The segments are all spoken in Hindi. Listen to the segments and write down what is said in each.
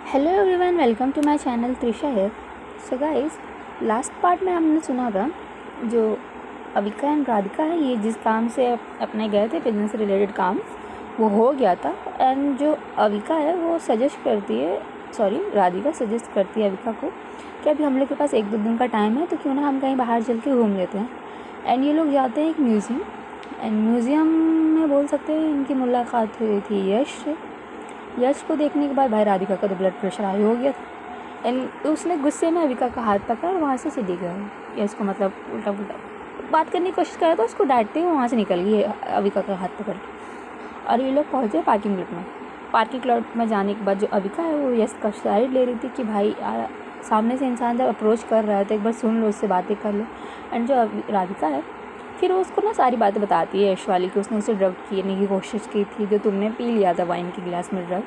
Hello everyone, welcome to my channel Trisha है। सो गाइस, लास्ट पार्ट में हमने सुना था जो अविका एंड राधिका है, ये जिस काम से अपने गए थे बिजनेस से रिलेटेड काम, वो हो गया था। एंड जो अविका है वो सजेस्ट करती है, राधिका सजेस्ट करती है अविका को कि अभी हम लोग के पास 1-2 दिन का टाइम है, तो क्यों ना हम कहीं बाहर चल के घूम लेते हैं। एंड ये लोग जाते हैं एक म्यूज़ियम। एंड म्यूज़ियम में बोल सकते हैं इनकी मुलाकात हुई थी यश को देखने के बाद भाई राधिका का तो ब्लड प्रेशर हाई हो गया था। एंड उसने गुस्से में अविका का हाथ पकड़ा और वहाँ से चली गई। यश को मतलब उल्टा पुल्टा बात करने की कोशिश करा तो उसको डांटते हुए वहाँ से निकल गई अविका का हाथ पकड़ के। और ये लोग पहुँचे पार्किंग लॉट में। पार्किंग लॉट में जाने के बाद जो अविका है वो यश का साइड ले रही थी कि भाई सामने से इंसान जब अप्रोच कर रहा है तो एक बार सुन लो, उससे बातें कर लो। एंड जो राधिका है फिर वो उसको ना सारी बातें बताती है यश वाली कि उसने उसे ड्रग करने की कोशिश की थी, जो तुमने पी लिया था वाइन के गिलास में ड्रग।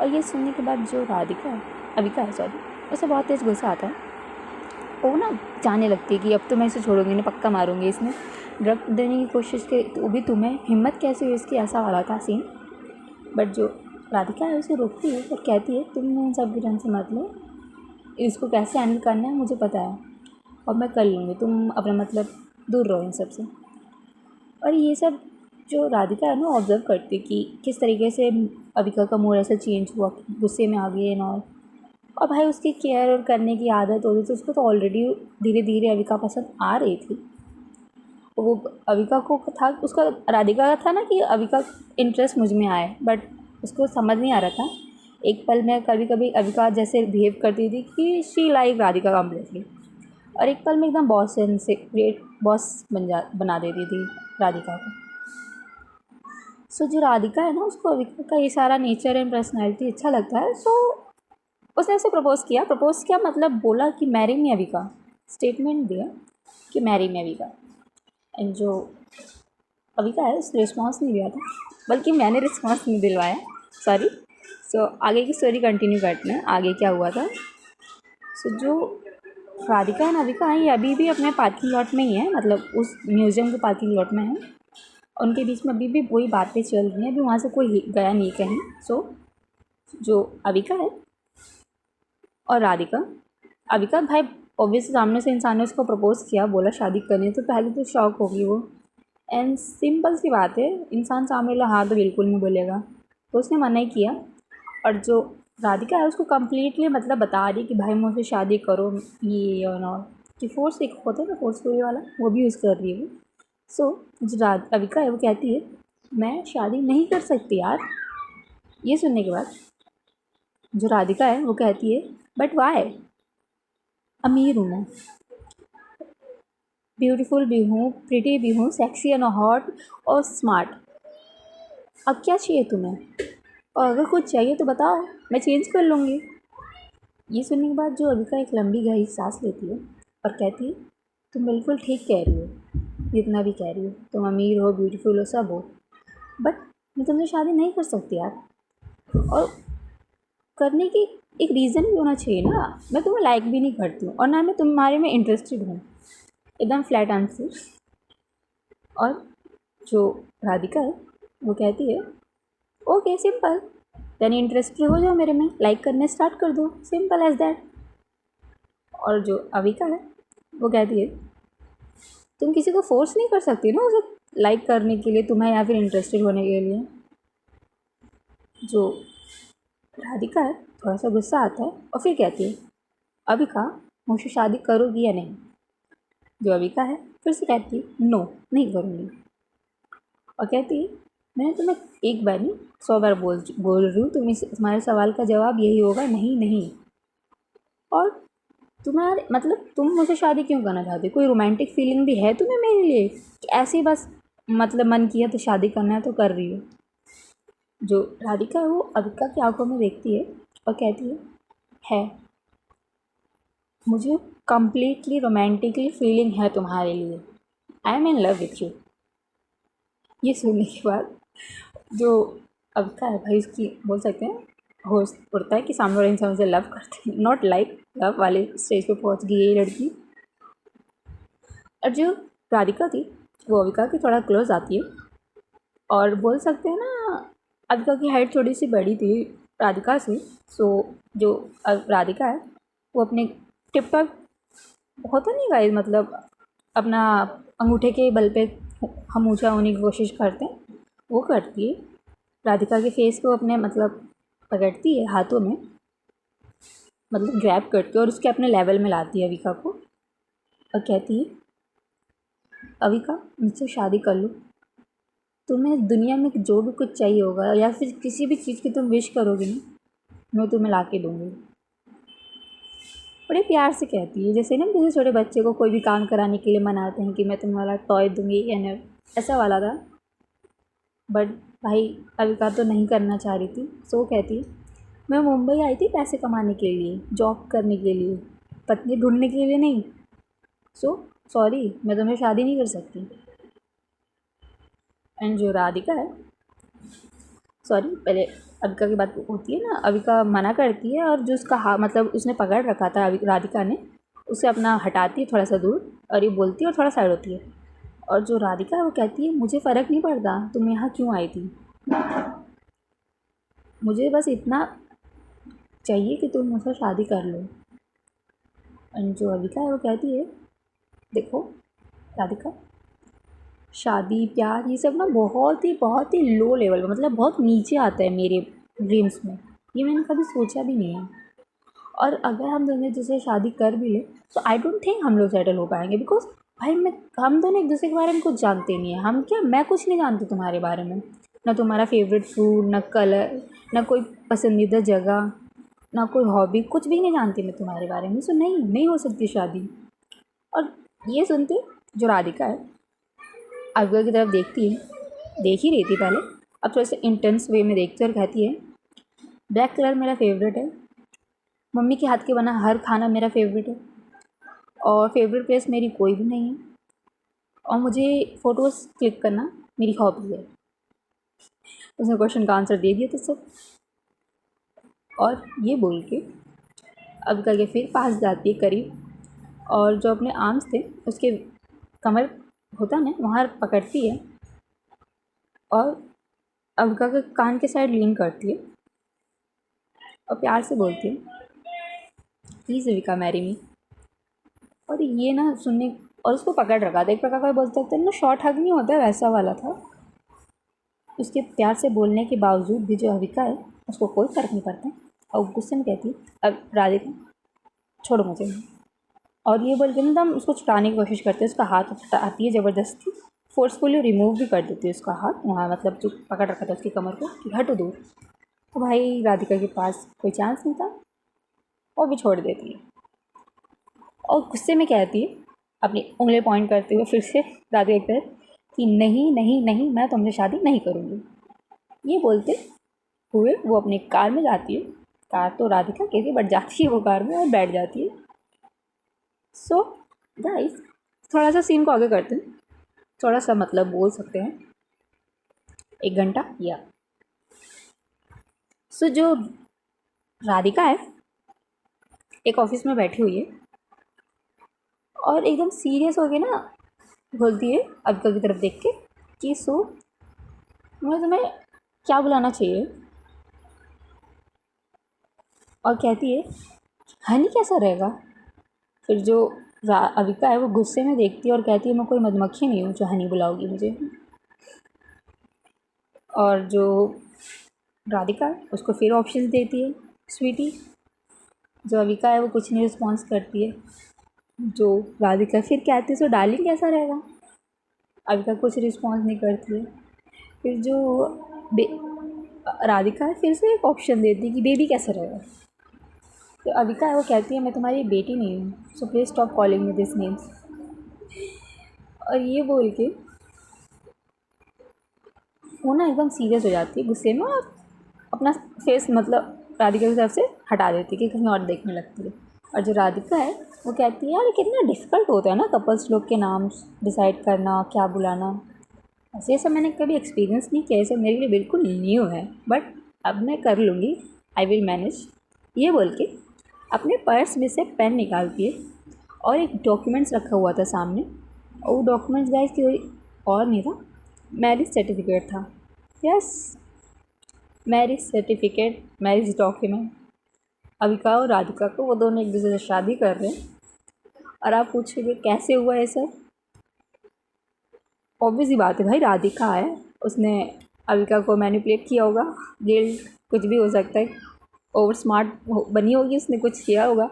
और ये सुनने के बाद जो अविका है उसे बहुत तेज़ गुस्सा आता है। वो ना जाने लगती है कि अब तो मैं इसे छोड़ूंगी नहीं, पक्का मारूंगी, इसने ड्रग देने की कोशिश की तो भी तुम्हें हिम्मत कैसे हुई इसकी, ऐसा वाला था सीन। बट जो राधिका है उसे रोकती है और कहती है तुम इन सब की टेंशन मत लो, इसको कैसे हैंडल करना है मुझे पता है और मैं कर लूँगी, तुम अपने मतलब दूर रहो इन सब से। और ये सब जो राधिका है ना ऑब्ज़र्व करती कि किस तरीके से अविका का मूड ऐसा चेंज हुआ, गुस्से में आ गई एंड और भाई उसकी केयर और करने की आदत होती थी उसको, तो ऑलरेडी धीरे धीरे अविका पसंद आ रही थी। वो अविका को था, उसका राधिका का था ना कि अविका इंटरेस्ट मुझ में आए, बट उसको समझ नहीं आ रहा था। एक पल में कभी कभी अविका जैसे बिहेव करती थी कि शी लाइक राधिका कम्प्लीटली, और एक पल में एकदम बॉस से ग्रेट बॉस बना देती थी राधिका को। सो जो राधिका है ना उसको अविका का ये सारा नेचर एंड पर्सनैलिटी अच्छा लगता है। सो उसने उसे प्रपोज़ किया मतलब बोला कि मैरी मी अविका, स्टेटमेंट दिया कि मैरी मी अविका। एंड जो अविका है उसने रिस्पॉन्स नहीं दिया था, बल्कि मैंने रिस्पॉन्स नहीं दिलवाया, सॉरी। सो आगे की स्टोरी कंटिन्यू करते हैं, आगे क्या हुआ था। सो जो राधिका एंड अविका है ये अभी भी अपने पार्किंग लॉट में ही है, मतलब उस म्यूज़ियम के पार्किंग लॉट में है। उनके बीच में अभी भी वही बातें चल रही हैं, अभी वहाँ से कोई गया नहीं कहीं। सो जो अविका है और राधिका, अविका भाई ऑब्वियसली सामने से इंसान ने उसको प्रपोज़ किया, बोला शादी करनी है, तो पहले तो शॉक होगी वो। एंड सिंपल सी बात है, इंसान सामने वाला हाँ तो बिल्कुल नहीं बोलेगा, तो उसने मना ही किया। और जो राधिका है उसको कम्प्लीटली मतलब बता रही कि भाई मुझसे शादी करो, ये और नॉट कि फोर्स एक होता है ना, फोर्सफुली वाला, वो भी यूज़ कर रही है वो। सो जो अविका है वो कहती है मैं शादी नहीं कर सकती यार। ये सुनने के बाद जो राधिका है वो कहती है बट वाई, अमीर हूँ मैं, ब्यूटीफुल भी हूँ, प्रिटी भी हूँ, सेक्सी एंड हॉट और स्मार्ट, अब क्या चाहिए तुम्हें, और अगर कुछ चाहिए तो बताओ मैं चेंज कर लूँगी। ये सुनने के बाद जो अविका एक लंबी गहरी सांस लेती है और कहती है तुम बिल्कुल ठीक कह रही हो, जितना भी कह रही हो, तुम अमीर हो, ब्यूटीफुल हो, सब हो, बट मैं तुमसे शादी नहीं कर सकती यार। और करने की एक रीज़न भी होना चाहिए ना, मैं तुम्हें लाइक भी नहीं करती हूँ और ना मैं तुम्हारे में इंटरेस्टेड हूँ, एकदम फ्लैट आंसर। और जो राधिका है वो कहती है ओके सिंपल, देन इंटरेस्टेड हो जाओ मेरे में, लाइक करने स्टार्ट कर दो, सिंपल एज दैट। और जो अविका है वो कहती है तुम किसी को फोर्स नहीं कर सकती ना उसे लाइक करने के लिए तुम्हें, या फिर इंटरेस्टेड होने के लिए। जो राधिका है थोड़ा सा गुस्सा आता है और फिर कहती है अविका मुझसे शादी करोगी या नहीं। जो अविका है फिर से कहती है नो, नहीं करूँगी। और कहती है मैंने तुम्हें एक बार नहीं 100 बार बोल रही हूँ, तुम्हारे सवाल का जवाब यही होगा नहीं नहीं। और तुम्हारे मतलब तुम मुझसे शादी क्यों करना चाहते हो, कोई रोमांटिक फीलिंग भी है तुम्हें मेरे लिए कि ऐसे ही बस मतलब मन किया तो शादी करना है तो कर रही हो। जो राधिका है वो अविका की आंखों में देखती है और कहती है मुझे कम्प्लीटली रोमांटिकली फीलिंग है तुम्हारे लिए, I am in love with you. ये सुनने के बाद जो अविका है भाई उसकी बोल सकते हैं होश उड़ता है कि सामने वाले इंसान से लव करते हैं, नॉट लाइक लव वाले स्टेज पे पहुंच गई ये लड़की। और जो राधिका थी वो अविका की थोड़ा क्लोज आती है और बोल सकते हैं ना अविका की हाइट थोड़ी सी बड़ी थी, राधिका से। सो जो राधिका है वो अपने टिप टॉप होता नहीं गाइस, मतलब अपना अंगूठे के बल पे हम ऊंचा होने की कोशिश करते हैं, वो करती है। राधिका के फेस को अपने मतलब पकड़ती है हाथों में, मतलब ग्रैब करती है और उसके अपने लेवल में लाती है अविका को और कहती है, अविका मुझसे शादी कर लो। तुम्हें दुनिया में जो भी कुछ चाहिए होगा या फिर किसी भी चीज़ की तुम विश करोगे ना, मैं तुम्हें ला के दूँगी। बड़े प्यार से कहती है, जैसे ना किसी छोटे बच्चे को कोई भी काम कराने के लिए मनाते हैं कि मैं तुम्हारा टॉय दूँगी एंड ऐसा वाला था। बट भाई अविका तो नहीं करना चाह रही थी। सो वो कहती है, मैं मुंबई आई थी पैसे कमाने के लिए, जॉब करने के लिए, पत्नी ढूंढने के लिए नहीं। सो सॉरी, मैं तुम्हें शादी नहीं कर सकती। एंड जो राधिका है, सॉरी पहले अविका की बात होती है ना, अविका मना करती है और जो उसका मतलब उसने पकड़ रखा था राधिका ने, उसे अपना हटाती है थोड़ा सा दूर और ये बोलती है और थोड़ा साइड होती है। और जो राधिका है वो कहती है, मुझे फ़र्क नहीं पड़ता तुम यहाँ क्यों आई थी, मुझे बस इतना चाहिए कि तुम मुझसे शादी कर लो। एंड जो अविका है वो कहती है, देखो राधिका, शादी प्यार ये सब ना बहुत ही लो लेवल में, मतलब बहुत नीचे आता है मेरे ड्रीम्स में, ये मैंने कभी सोचा भी नहीं है। और अगर हम दोनों जैसे शादी कर भी ले तो आई डोंट थिंक हम लोग सेटल हो पाएंगे, बिकॉज भाई मैं हम दोनों एक दूसरे के बारे में कुछ जानते नहीं है। हम क्या, मैं कुछ नहीं जानती तुम्हारे बारे में, ना तुम्हारा फेवरेट फूड, ना कलर, ना कोई पसंदीदा जगह, ना कोई हॉबी, कुछ भी नहीं जानती मैं तुम्हारे बारे में। सो नहीं हो सकती शादी। और ये सुनते जो राधिका है अविका की तरफ देखती है, देख ही रही थी पहले, अब थोड़ा सा इंटेंस वे में देखती है और कहती है, ब्लैक कलर मेरा फेवरेट है, मम्मी के हाथ के बना हर खाना मेरा फेवरेट है, और फेवरेट प्लेस मेरी कोई भी नहीं है, और मुझे फ़ोटोज़ क्लिक करना मेरी हॉबी है। उसने क्वेश्चन का आंसर दे दिया तो सब। और ये बोल के अविका के फिर पास जाती है करीब, और जो अपने आर्म्स थे उसके कमर होता ना वहाँ पकड़ती है और अविका के कान के साइड लीन करती है और प्यार से बोलती है, प्लीज़ अविका मैरी मी। और ये ना सुनने, और उसको पकड़ रखा था, एक प्रकार का बोल सकते हैं ना, शॉर्ट हग नहीं होता वैसा वाला था। उसके प्यार से बोलने के बावजूद भी जो अविका है उसको कोई फ़र्क नहीं पड़ता और गुस्से में कहती, अब राधिका छोड़ो मुझे। और ये बोल के ना हम उसको छुड़ाने की कोशिश करते हैं, उसका हाथ हटाती है ज़बरदस्ती, फोर्सफुली रिमूव भी कर देती है उसका हाथ वहाँ, मतलब जो पकड़ रखा था उसकी कमर को कि हटो दूर। तो भाई राधिका के पास कोई चांस नहीं था और भी छोड़ देती है और गुस्से में कहती है, अपनी उंगली पॉइंट करते हुए फिर से राधिका की तरफ कि नहीं नहीं नहीं, मैं तुमसे शादी नहीं करूँगी। ये बोलते हुए वो अपनी कार में जाती है, कार तो राधिका कहती बट जाती है वो कार में और बैठ जाती है। सो गाइस थोड़ा सा सीन को आगे करते हैं, थोड़ा सा मतलब बोल सकते हैं 1 घंटा या। सो जो राधिका है एक ऑफिस में बैठी हुई है और एकदम सीरियस हो गई ना, बोलती है अविका की तरफ देख के कि सो मैं तुम्हें क्या बुलाना चाहिए, और कहती है हनी कैसा रहेगा। फिर जो अविका है वो गुस्से में देखती है और कहती है, मैं कोई मधुमक्खी नहीं हूँ जो हनी बुलाओगी मुझे। और जो राधिका है उसको फिर ऑप्शन देती है स्वीटी। जो अविका है वो कुछ नहीं रिस्पॉन्स करती है। जो राधिका फिर कहती है सो डार्लिंग कैसा रहेगा, अविका कुछ रिस्पॉन्स नहीं करती है। फिर जो राधिका है फिर से एक ऑप्शन देती है कि बेबी कैसा रहेगा। तो अविका है वो कहती है, मैं तुम्हारी बेटी नहीं हूँ, so please stop calling me this names. और ये बोल के वो ना एकदम सीरियस हो जाती है गुस्से में और अपना फेस मतलब राधिका की तरफ से हटा देती है कि कहीं और देखने लगती है। और जो राधिका है वो कहती है, यार कितना डिफ़िकल्ट होता है ना कपल्स लोग के नाम डिसाइड करना, क्या बुलाना। ऐसे ये सब मैंने कभी एक्सपीरियंस नहीं किया, ये सब मेरे लिए बिल्कुल न्यू है, बट अब मैं कर लूँगी, आई विल मैनेज। ये बोल के अपने पर्स में से पेन निकालती है और एक डॉक्यूमेंट्स रखा हुआ था सामने, और वो डॉक्यूमेंट्स गाइस कोई और नहीं था, मैरिज सर्टिफिकेट था। Yes, marriage certificate, marriage document, Avika और राधिका को, वो दोनों एक दूसरे से शादी कर रहे हैं। और आप पूछोगे कैसे हुआ है सब? ऑब्वियस ही बात है भाई, राधिका है, उसने अविका को मैनिपुलेट किया होगा। गिल्ट कुछ भी हो सकता है, ओवर स्मार्ट बनी होगी, उसने कुछ किया होगा।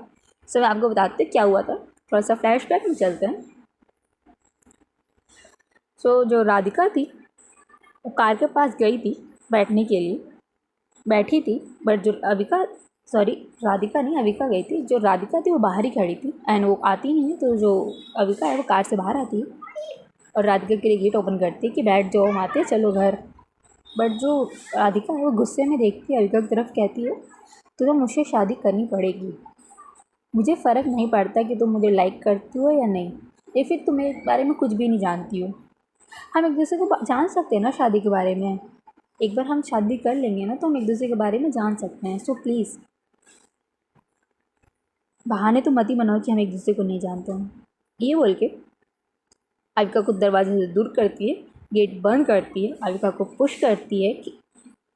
सो मैं आपको बताते क्या हुआ था, थोड़ा सा फ्लैशबैक में चलते हैं। सो जो राधिका थी वो कार के पास गई थी बैठने के लिए, बैठी थी, बट जो अविका, सॉरी राधिका नहीं, अविका गई थी। जो राधिका थी वो बाहर ही खड़ी थी एंड वो आती नहीं है, तो जो अविका है वो कार से बाहर आती है और राधिका के लिए गेट ओपन करती है कि बैठ जाओ, हम आते हैं, चलो घर। बट जो राधिका है वो गुस्से में देखती है अविका की तरफ, कहती है तुझे मुझसे शादी करनी पड़ेगी, मुझे फ़र्क नहीं पड़ता कि तुम मुझे लाइक करती हो या नहीं, या फिर तुम मेरे बारे में कुछ भी नहीं जानती हो। हम एक दूसरे को जान सकते हैं ना शादी के बारे में, एक बार हम शादी कर लेंगे ना तो हम एक दूसरे के बारे में जान सकते हैं। सो प्लीज़ बहाने तो मत ही बनाओ कि हम एक दूसरे को नहीं जानते हैं। ये बोल के अविका को दरवाजे से दूर करती है, गेट बंद करती है, अविका को पुश करती है कि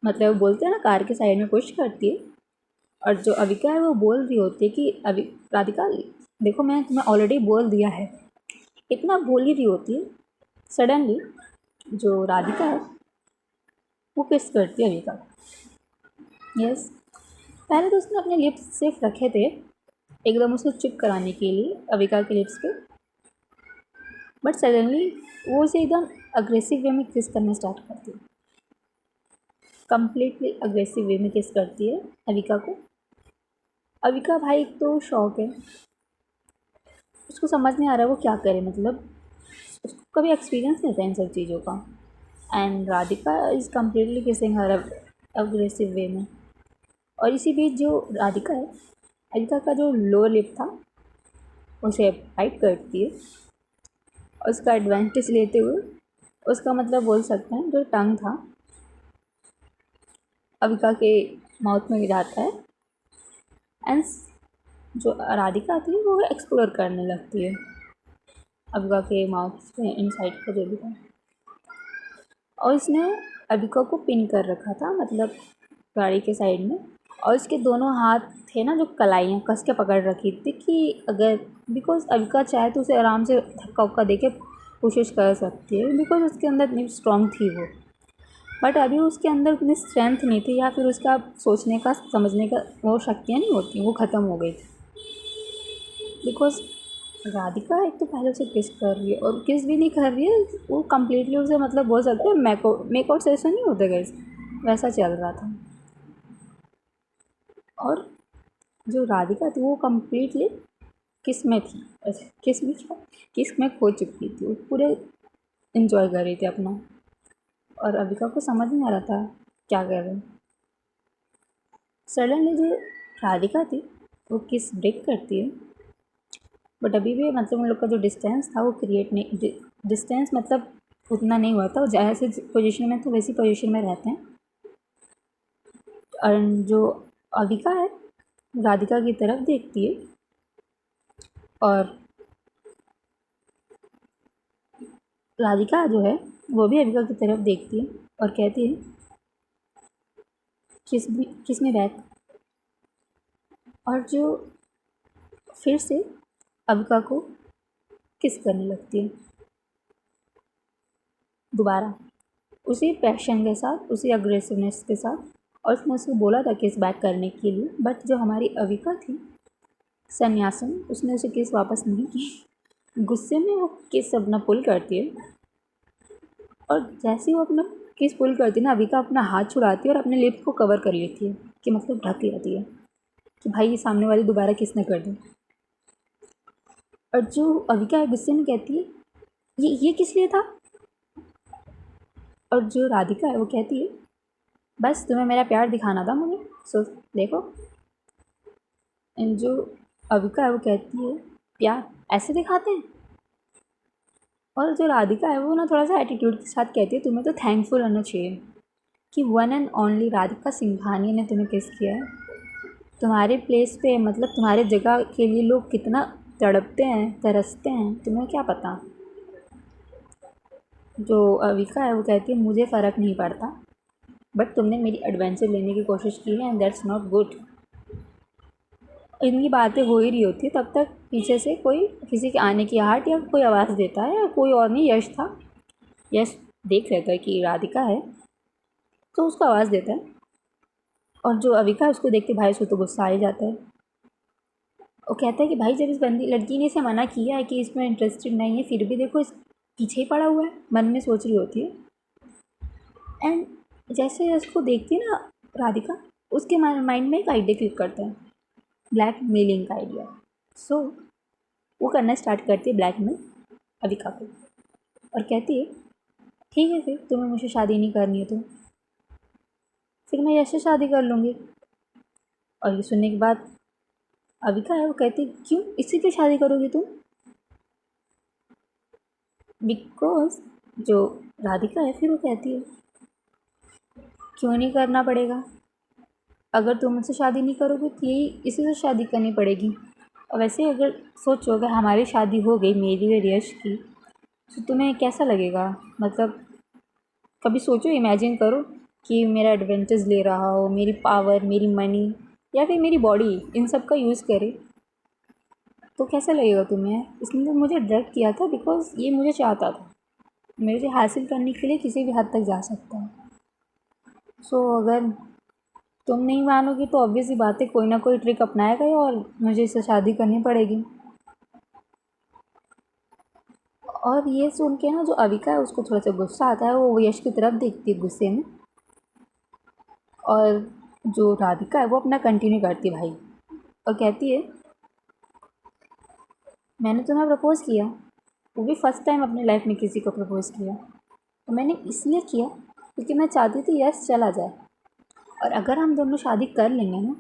मतलब बोलते हैं ना कार के साइड में पुश करती है। और जो अविका है वो बोल रही होती है कि अभी राधिका देखो मैं तुम्हें ऑलरेडी बोल दिया है, इतना बोल ही रही होती है। सडनली जो राधिका है वो किस करती है अविका को। यस, पहले तो उसने अपने लिप्स सिर्फ रखे थे एकदम उसको चुप कराने के लिए अविका के लिप्स पे, बट सडनली वो उसे एकदम अग्रेसिव वे में किस करना स्टार्ट करती है, कम्प्लीटली अग्रेसिव वे में किस करती है अविका को। अविका भाई तो शौक है, उसको समझ नहीं आ रहा है वो क्या करे, मतलब उसको कभी एक्सपीरियंस नहीं था इन सब चीज़ों का। And Radhika is completely kissing her aggressive way में। और इसी बीच जो राधिका है, अविका का जो लोअर लिप था उसे फाइट करती है, उसका एडवांटेज लेते हुए उसका मतलब बोल सकते हैं जो टंग था अविका के माउथ में जाता है एंड जो राधिका थी वो एक्सप्लोर करने लगती है अविका के माउथ में इनसाइड का जो भी था। और इसने अविका को पिन कर रखा था, मतलब गाड़ी के साइड में, और इसके दोनों हाथ थे ना जो कलाइयाँ कस के पकड़ रखी थी कि अगर, बिकॉज अविका चाहे तो उसे आराम से धक्का उक्का दे के कोशिश कर सकती है, बिकॉज उसके अंदर इतनी स्ट्रॉन्ग थी वो। बट अभी उसके अंदर उतनी स्ट्रेंथ नहीं थी, या फिर उसका सोचने का समझने का वो शक्तियाँ नहीं होती, वो ख़त्म हो गई थी। बिकॉज राधिका एक तो पहले से किस कर रही है और किस भी नहीं कर रही है, वो कम्प्लीटली उसे मतलब बोल सकते हैं मेकआउट सेशन नहीं होते गए, वैसा चल रहा था। और जो राधिका थी वो कम्प्लीटली किस में थी, किस में क्या, किस में खो चुकी थी, वो पूरे इन्जॉय कर रही थी अपना। और अविका को समझ नहीं आ रहा था क्या कर रहे हैं। सडनली जो राधिका थी वो किस ब्रेक करती है, बट अभी भी मतलब उन लोग का जो डिस्टेंस था वो क्रिएट नहीं, डिस्टेंस मतलब उतना नहीं हुआ था, वो जैसे पोजीशन में थे वैसी पोजीशन में रहते हैं। और जो अविका है राधिका की तरफ देखती है और राधिका जो है वो भी अविका की तरफ देखती है और कहती है किस में बैक। और जो फिर से अविका को किस करने लगती है दोबारा, उसी पैशन के साथ, उसी अग्रेसिवनेस के साथ। और उसने उसको बोला था किस बैक करने के लिए, बट जो हमारी अविका थी सन्यासन, उसने उसे किस वापस नहीं की। गुस्से में वो किस अपना पुल करती है और जैसे ही वो अपना किस पुल करती है ना, अविका अपना हाथ छुड़ाती है और अपने लिप्स को कवर कर लेती है, कि मतलब ढक लेती है कि भाई ये सामने वाली दोबारा किसने कर दी। और जो अविका है गुस्से में कहती है ये किस लिए था। और जो राधिका है वो कहती है बस तुम्हें मेरा प्यार दिखाना था मुझे, सो देखो। एंड जो अविका है वो कहती है प्यार ऐसे दिखाते हैं। और जो राधिका है वो ना थोड़ा सा एटीट्यूड के साथ कहती है तुम्हें तो थैंकफुल होना चाहिए कि one and only Radhika Singhania ने तुम्हें किस किया है। तुम्हारे प्लेस पे, मतलब तुम्हारे जगह के लिए लोग कितना तड़पते हैं, तरसते हैं, तुम्हें क्या पता। जो अविका है वो कहती है मुझे फ़र्क नहीं पड़ता, बट तुमने मेरी एडवेंचर लेने की कोशिश की है एंड दैट्स नॉट गुड। इनकी बातें हो ही रही होती है, तब तक पीछे से कोई किसी के आने की आहट या कोई आवाज़ देता है, या कोई और नहीं, यश था। यश देख लेता है कि राधिका है तो उसको आवाज़ देता है, और जो अविका है उसको देख के भाई उसको तो गुस्सा आ ही जाता है। वो कहता है कि भाई जब इस बंदी लड़की ने इसे मना किया है कि इसमें इंटरेस्टेड नहीं है, फिर भी देखो इस पीछे ही पड़ा हुआ है, मन में सोच रही होती है। एंड जैसे उसको देखती है ना राधिका, उसके माइंड में एक आइडिया क्लिक करता है, ब्लैक मेलिंग का आइडिया। सो वो करना स्टार्ट करती है ब्लैकमेल अविका को, और कहती है ठीक है फिर तुम्हें मुझसे शादी नहीं करनी है तो फिर मैं यश से शादी कर लूँगी। और ये सुनने के बाद अविका है वो कहती क्यों, इससे क्यों शादी करोगी तुम? बिकॉज जो राधिका है फिर वो कहती है क्यों नहीं करना पड़ेगा, अगर तुम मुझसे शादी नहीं करोगे तो यही इसी से शादी करनी पड़ेगी। और वैसे अगर सोचो अगर हमारी शादी हो गई मेरी और यश की, तो तुम्हें कैसा लगेगा? मतलब कभी सोचो, इमेजिन करो कि मेरा एडवेंचर्स ले रहा हो, मेरी पावर, मेरी मनी या फिर मेरी बॉडी, इन सब का यूज़ करे तो कैसा लगेगा तुम्हें? इसने तो मुझे ड्रग किया था बिकॉज ये मुझे चाहता था, मुझे हासिल करने के लिए किसी भी हद तक जा सकता है। सो अगर तुम नहीं मानोगी तो ऑब्वियस ही बात है कोई ना कोई ट्रिक अपनाएगा और मुझे इससे शादी करनी पड़ेगी। और ये सुन के ना जो अविका है उसको थोड़ा सा गुस्सा आता है, वो यश की तरफ देखती है गुस्से में, और जो राधिका है वो अपना कंटिन्यू करती है भाई, और कहती है मैंने तुम्हें प्रपोज़ किया, वो भी फ़र्स्ट टाइम अपनी लाइफ में किसी को प्रपोज़ किया, तो मैंने इसलिए किया क्योंकि मैं चाहती थी यश चला जाए, और अगर हम दोनों शादी कर लेंगे ना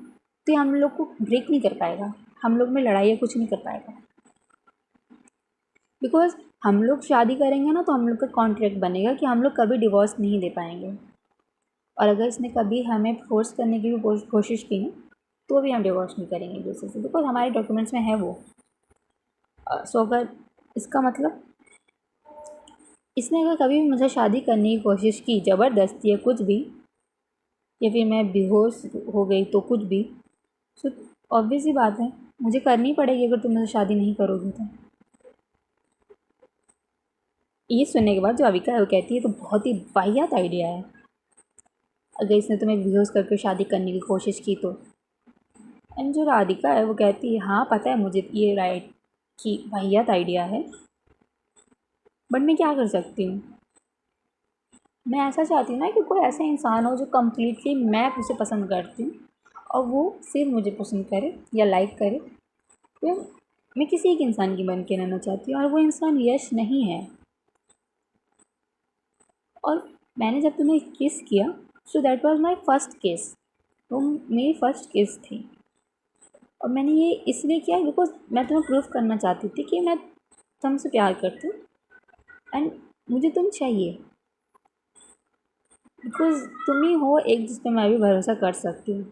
तो ये हम लोग को ब्रेक नहीं कर पाएगा, हम लोग में लड़ाई या कुछ नहीं कर पाएगा। बिकॉज हम लोग शादी करेंगे ना तो हम लोग का कॉन्ट्रैक्ट बनेगा कि हम लोग कभी डिवोर्स नहीं दे पाएंगे, और अगर इसने कभी हमें फोर्स करने की भी कोशिश की ना तो भी हम डिवोर्स नहीं करेंगे एक दूसरे से, बिकॉज हमारे डॉक्यूमेंट्स में है वो। सो अगर इसका मतलब इसने अगर कभी भी मुझे शादी करने की कोशिश की ज़बरदस्ती या कुछ भी, या फिर मैं बेहोश हो गई तो कुछ भी, सो ऑब्वियस ही बात है मुझे करनी पड़ेगी अगर तुम मुझसे शादी नहीं करोगी तो। ये सुनने के बाद जो अविका है वो कहती है तो बहुत ही वाहियात आइडिया है, अगर इसने तुम्हें बेहोश करके शादी करने की कोशिश की तो। एंड जो राधिका है वो कहती है हाँ पता है मुझे ये राइट कि वाहियात आइडिया है, बट मैं क्या कर सकती हूँ? मैं ऐसा चाहती हूँ ना कि कोई ऐसा इंसान हो जो कम्प्लीटली मैं उसे पसंद करती हूँ और वो सिर्फ मुझे पसंद करे या लाइक करे। तो मैं किसी एक इंसान की बन के रहना चाहती हूँ और वो इंसान यश नहीं है। और मैंने जब तुम्हें किस किया so that was my first किस, वो मेरी फर्स्ट किस थी, और मैंने ये इसलिए किया बिकॉज मैं तुम्हें प्रूव करना चाहती थी कि मैं तुमसे प्यार करती हूँ एंड मुझे तुम चाहिए, बिकॉज तुम ही हो एक जिस पे मैं भी भरोसा कर सकती हूँ।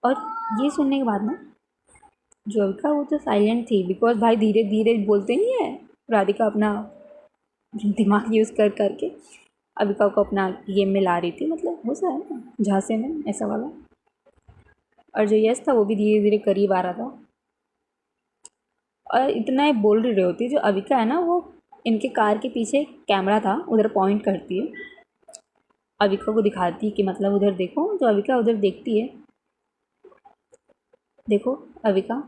और ये सुनने के बाद ना जो अविका वो तो साइलेंट थी, बिकॉज भाई धीरे धीरे बोलते नहीं है, राधिका अपना दिमाग यूज़ कर करके अविका को अपना गेम में ला रही थी, मतलब वो सा है ना झांसे में ऐसा वाला। और जो यश था वो भी धीरे धीरे करीब आ रहा था, और इतना ही बोल रही होती जो अविका है ना वो इनके कार के पीछे कैमरा था उधर पॉइंट करती है, अविका को दिखाती है कि मतलब उधर देखो, जो अविका उधर देखती है देखो अविका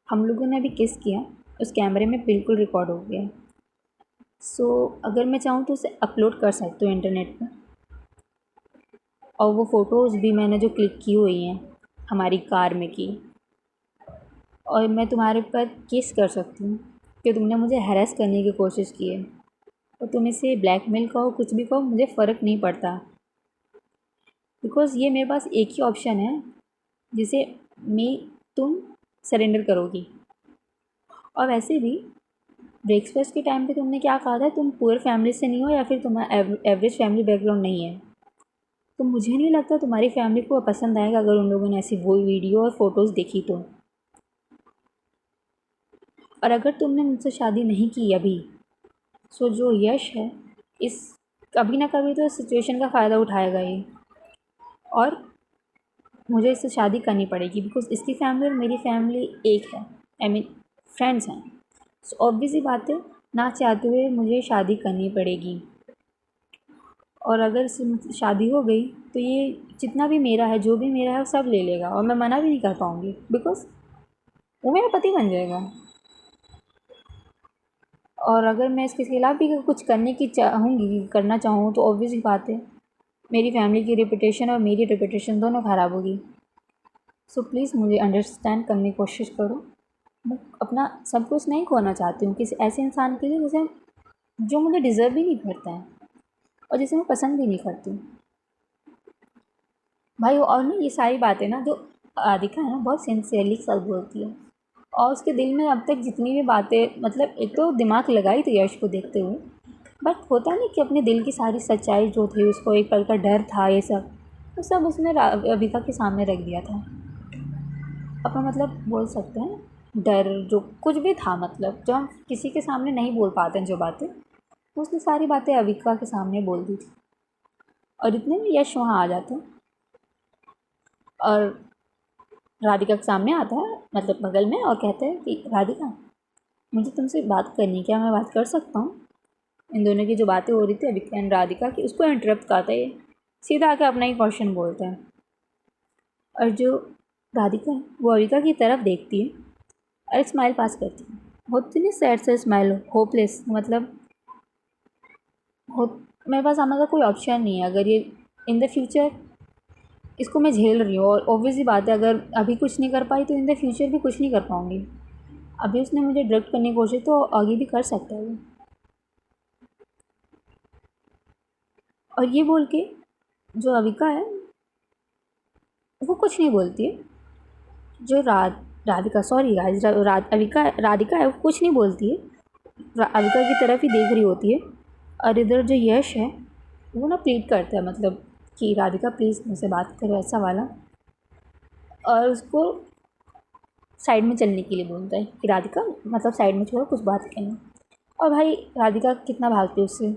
हम लोगों ने अभी किस किया उस कैमरे में बिल्कुल रिकॉर्ड हो गया। सो अगर मैं चाहूँ तो उसे अपलोड कर सकती हूँ इंटरनेट पर, और वो फ़ोटोज़ भी मैंने जो क्लिक की हुई हैं हमारी कार में की, और मैं तुम्हारे पर केस कर सकती हूँ कि तुमने मुझे हैरेस करने की कोशिश की है, और तुम इसे ब्लैकमेल कहो कुछ भी कहो मुझे फ़र्क नहीं पड़ता, बिकॉज़ ये मेरे पास एक ही ऑप्शन है जिसे मैं तुम सरेंडर करोगी। और वैसे भी ब्रेकफास्ट के टाइम पे तुमने क्या कहा था, तुम पुअर फैमिली से नहीं हो या फिर तुम्हारा एवरेज फैमिली बैकग्राउंड नहीं है, तो मुझे नहीं लगता तुम्हारी फैमिली को पसंद आएगा अगर उन लोगों ने ऐसी वो वीडियो और फ़ोटोज़ देखी तो। और अगर तुमने मुझसे शादी नहीं की अभी, सो जो यश है इस कभी ना कभी तो इस सिचुएशन का फ़ायदा उठाएगा ही और मुझे इससे शादी करनी पड़ेगी बिकॉज इसकी फैमिली और मेरी फैमिली एक है, आई मीन फ्रेंड्स हैं। सो ऑब्वियस सी बात है, ना चाहते हुए मुझे शादी करनी पड़ेगी। और अगर इससे शादी हो गई तो ये जितना भी मेरा है, जो भी मेरा है, वो सब ले लेगा और मैं मना भी नहीं कर पाऊँगी बिकॉज वो मेरा पति बन जाएगा। और अगर मैं इसके खिलाफ़ भी कुछ करने की चाहूँगी, करना चाहूँ, तो ऑब्वियस ही बात है मेरी फैमिली की रेपुटेशन और मेरी रेपुटेशन दोनों ख़राब होगी। सो प्लीज़ मुझे अंडरस्टैंड करने की कोशिश करो। मैं अपना सब कुछ नहीं खोना चाहती हूँ किसी ऐसे इंसान के लिए जैसे जो मुझे डिज़र्व भी नहीं करता है और जिसे मैं पसंद भी नहीं करती हूँ भाई। और ना ये सारी बातें ना जो राधिका है ना बहुत सिंसियरली सब बोलती है और उसके दिल में अब तक जितनी भी बातें, मतलब एक तो दिमाग लगाई थी यश को देखते हुए, बट होता नहीं कि अपने दिल की सारी सच्चाई जो थी, उसको एक पल का डर था, ये सब तो सब उसने राधिका के सामने रख दिया था। अपना मतलब बोल सकते हैं डर, जो कुछ भी था, मतलब जो हम किसी के सामने नहीं बोल पाते हैं जो बातें, उसने सारी बातें अविका के सामने बोल दी थी। और इतने में यश वहाँ आ जाते हैं और राधिका के सामने आता है, मतलब बगल में, और कहते हैं कि राधिका मुझे तुमसे बात करनी है, क्या मैं बात कर सकता हूँ। इन दोनों की जो बातें हो रही थी अविका एंड राधिका की, उसको इंटरप्ट करता है, सीधा आके अपना ही क्वेश्चन बोलते हैं। और जो राधिका है वो अविका की तरफ देखती है और एक स्माइल पास करती है। होती नहीं सैड से स्माइल, होपलेस, मतलब हो मेरे पास आने का कोई ऑप्शन नहीं है। अगर ये इन द फ्यूचर इसको मैं झेल रही हूँ और ऑब्वियसली बात है अगर अभी कुछ नहीं कर पाई तो इन द फ्यूचर भी कुछ नहीं कर पाऊँगी। अभी उसने मुझे डायरेक्ट करने की कोशिश तो आगे भी कर सकता है वो। और ये बोल के जो अविका है वो कुछ नहीं बोलती है। जो राधिका, सॉरी गाइस, अविका राधिका है वो कुछ नहीं बोलती है, अविका की तरफ ही देख रही होती है। और इधर जो यश है वो ना प्लीड करता है, मतलब कि राधिका प्लीज़ मुझसे बात करो, ऐसा वाला। और उसको साइड में चलने के लिए बोलता है कि राधिका मतलब साइड में छोड़ो, कुछ बात करनी। और भाई राधिका कितना भागती है उससे,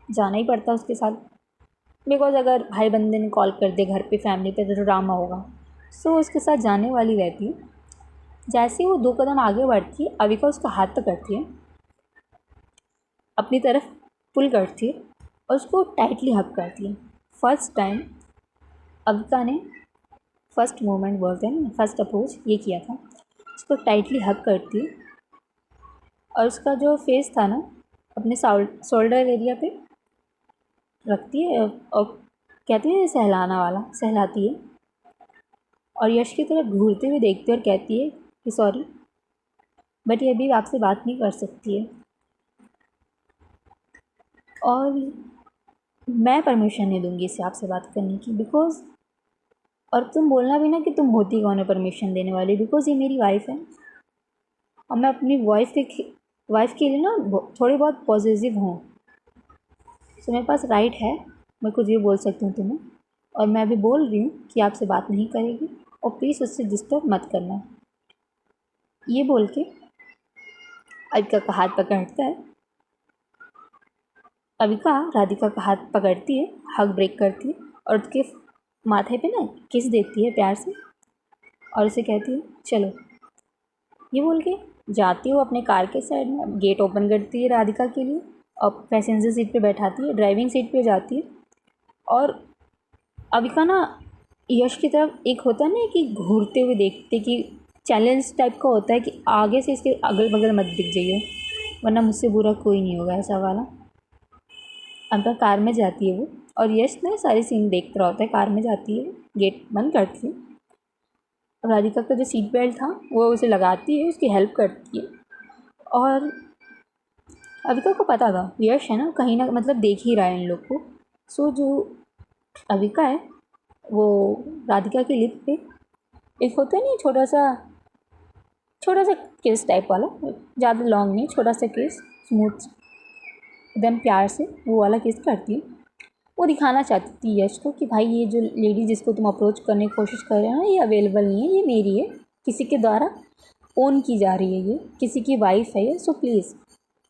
जाना ही पड़ता है उसके साथ बिकॉज अगर भाई बंदे ने कॉल कर दे घर पे, फैमिली पे, तो ड्रामा होगा। सो उसके साथ जाने वाली रहती है। जैसे ही वो 2 कदम आगे बढ़ती है अविका उसका हाथ पकड़ती है, अपनी तरफ पुल करती है और उसको टाइटली हग करती है। फर्स्ट टाइम अविका ने फर्स्ट मोमेंट बोलते हैं ना, फर्स्ट अप्रोच ये किया था। उसको टाइटली हग करती है और उसका जो फेस था ना अपने शोल्डर एरिया पे रखती है और कहती है सहलाना वाला, सहलाती है। और यश की तरफ घूरते हुए देखती है और कहती है कि सॉरी बट ये अभी आपसे बात नहीं कर सकती है और मैं परमिशन नहीं दूंगी इससे आपसे बात करने की बिकॉज, और तुम बोलना भी ना कि तुम होती कौन है परमिशन देने वाली, बिकॉज ये मेरी वाइफ है और मैं अपनी वाइफ के लिए ना थोड़ी बहुत पॉजिटिव हूँ। सो मेरे पास राइट है, मैं कुछ भी बोल सकती हूँ तुम्हें। और मैं अभी बोल रही हूँ कि आपसे बात नहीं करेगी और प्लीज़ उससे डिस्टर्ब मत करना। ये बोल के अविका का हाथ पकड़ता है। अविका राधिका का हाथ पकड़ती है, हग ब्रेक करती है और उसके माथे पे ना किस देती है प्यार से और उसे कहती है चलो। ये बोल के जाती है वो अपने कार के साइड में, गेट ओपन करती है राधिका के लिए और पैसेंजर सीट पे बैठाती है, ड्राइविंग सीट पे जाती है। और अविका ना यश की तरफ एक होता है ना कि घूरते हुए देखते कि चैलेंज टाइप का होता है कि आगे से इसके अगल बगल मत दिख जाइए वरना मुझसे बुरा कोई नहीं होगा, ऐसा वाला। अंदर कार में जाती है वो और यश ना सारी सीन देखता रहा होता है। कार में जाती है, गेट बंद करती है, राधिका का जो सीट बेल्ट था वो उसे लगाती है, उसकी हेल्प करती है। और अविका को पता था यश है ना कहीं ना मतलब देख ही रहा है इन लोग को। सो जो अविका है वो राधिका की लिप पे एक होता है नहीं छोटा सा किस टाइप वाला, ज़्यादा लॉन्ग नहीं, छोटा सा किस, स्मूथ एकदम प्यार से वो वाला किस करती है। वो दिखाना चाहती थी यश को कि भाई ये जो लेडी जिसको तुम अप्रोच करने की कोशिश कर रहे हो ना ये अवेलेबल नहीं है, ये मेरी है, किसी के द्वारा ओन की जा रही है, ये किसी की वाइफ है ये, सो प्लीज़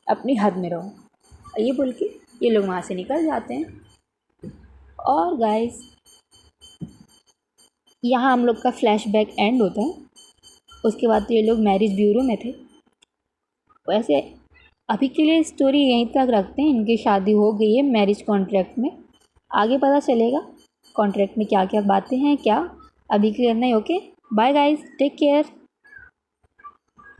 अपनी हद में रहो। ये बोल के ये लोग वहाँ से निकल जाते हैं। और गाइस यहाँ हम लोग का फ्लैशबैक एंड होता है। उसके बाद तो ये लोग मैरिज ब्यूरो में थे। वैसे अभी के लिए स्टोरी यहीं तक रखते हैं, इनकी शादी हो गई है मैरिज कॉन्ट्रैक्ट में, आगे पता चलेगा कॉन्ट्रैक्ट में क्या क्या बातें हैं क्या। अभी के लिए नहीं। Okay bye guys, take care.